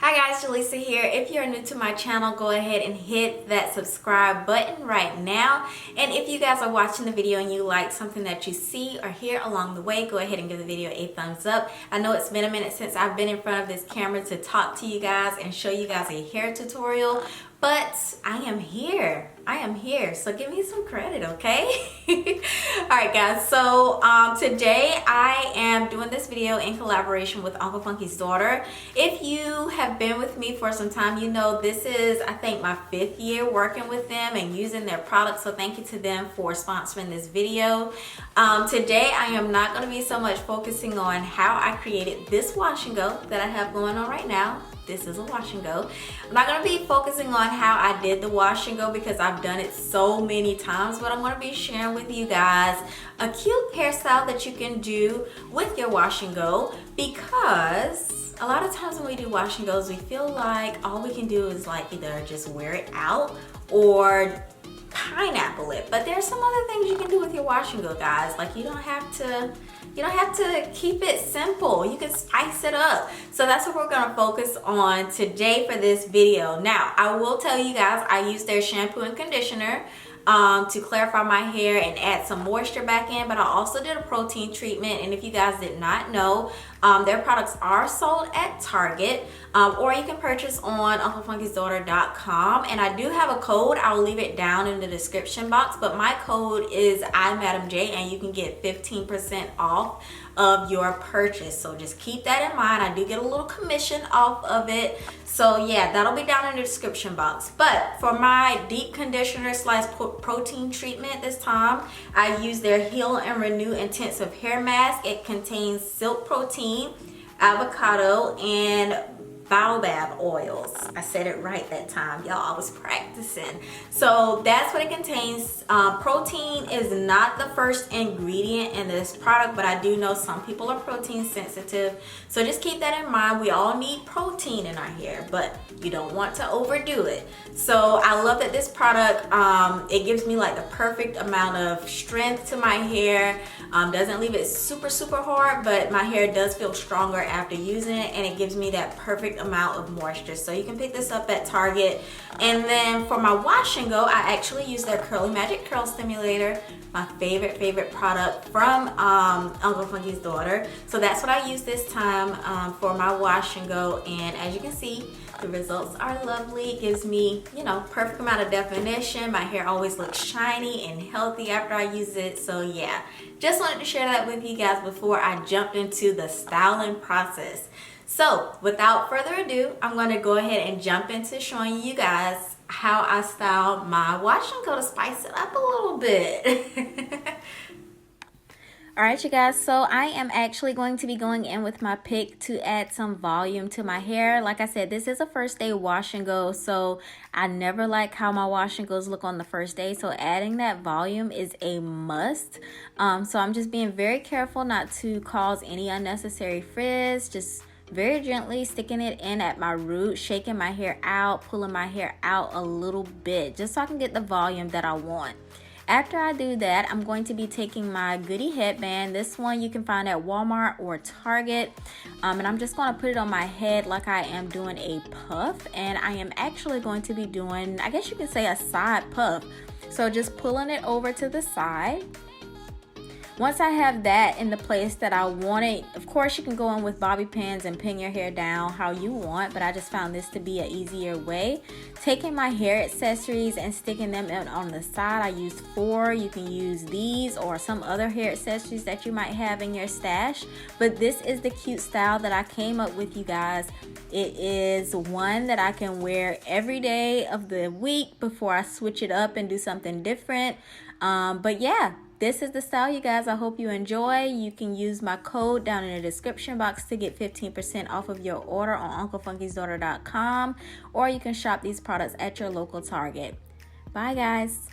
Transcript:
Hi guys, Jaleesa here. If you're new to my channel, go ahead and hit that subscribe button right now. And if you guys are watching the video and you like something that you see or hear along the way, go ahead and give the video a thumbs up. I know it's been a minute since I've been in front of this camera to talk to you guys and show you guys a hair tutorial, but I am here. So give me some credit, okay? Alright guys, so today I am doing this video in collaboration with Uncle Funky's daughter. If you have been with me for some time, you know this is, I think, my 5th year working with them and using their products, so thank you to them for sponsoring this video. Today I am not going to be so much focusing on how I created this wash and go that I have going on right now. This is a wash and go. I'm not going to be focusing on how I did the wash and go because I've done it so many times, but I'm going to be sharing with you guys a cute hairstyle that you can do with your wash and go, because a lot of times when we do wash and goes, we feel like all we can do is like either just wear it out or pineapple it. But there's some other things you can do with your wash and go, guys. Like you don't have to keep it simple. You can spice it up. So that's what we're gonna focus on today for this video. Now, I will tell you guys, I use their shampoo and conditioner to clarify my hair and add some moisture back in, but I also did a protein treatment. And if you guys did not know, their products are sold at Target, or you can purchase on unclefunkysdaughter.com. And I do have a code. I'll leave it down in the description box, but my code is IMadamJ, and you can get 15% off of your purchase. So just keep that in mind. I do get a little commission off of it. So yeah, that'll be down in the description box. But for my deep conditioner / protein treatment this time, I use their Heal and Renew Intensive Hair Mask. It contains silk protein, avocado, and baobab oils. I said it right that time, y'all. I was practicing. So that's what it contains. Protein is not the first ingredient in this product, but I do know some people are protein sensitive, so just keep that in mind. We all need protein in our hair, but you don't want to overdo it. So I love that this product, it gives me like the perfect amount of strength to my hair. Doesn't leave it super hard, but my hair does feel stronger after using it, and it gives me that perfect amount of moisture. So you can pick this up at Target. And then for my wash and go, I actually use their Curly Magic Curl Stimulator, my favorite product from Uncle Funky's daughter. So that's what I use this time for my wash and go, and as you can see, the results are lovely. It gives me, you know, perfect amount of definition. My hair always looks shiny and healthy after I use it. So yeah, just wanted to share that with you guys before I jumped into the styling process. So without further ado, I'm going to go ahead and jump into showing you guys how I style my wash and go to spice it up a little bit. Alright you guys, so I am actually going to be going in with my pick to add some volume to my hair. Like I said, this is a first day wash and go, so I never like how my wash and goes look on the first day, so adding that volume is a must. So I'm just being very careful not to cause any unnecessary frizz, just very gently sticking it in at my root, shaking my hair out, pulling my hair out a little bit, just so I can get the volume that I want. After I do that, I'm going to be taking my Goody headband. This one you can find at Walmart or Target. And I'm just going to put it on my head like I am doing a puff. And I am actually going to be doing, I guess you can say, a side puff. So just pulling it over to the side. Once I have that in the place that I want it, of course you can go in with bobby pins and pin your hair down how you want, but I just found this to be an easier way. Taking my hair accessories and sticking them in on the side. I used 4. You can use these or some other hair accessories that you might have in your stash, but this is the cute style that I came up with, you guys. It is one that I can wear every day of the week before I switch it up and do something different. But yeah, this is the style, you guys. I hope you enjoy. You can use my code down in the description box to get 15% off of your order on unclefunkysdaughter.com, or you can shop these products at your local Target. Bye guys.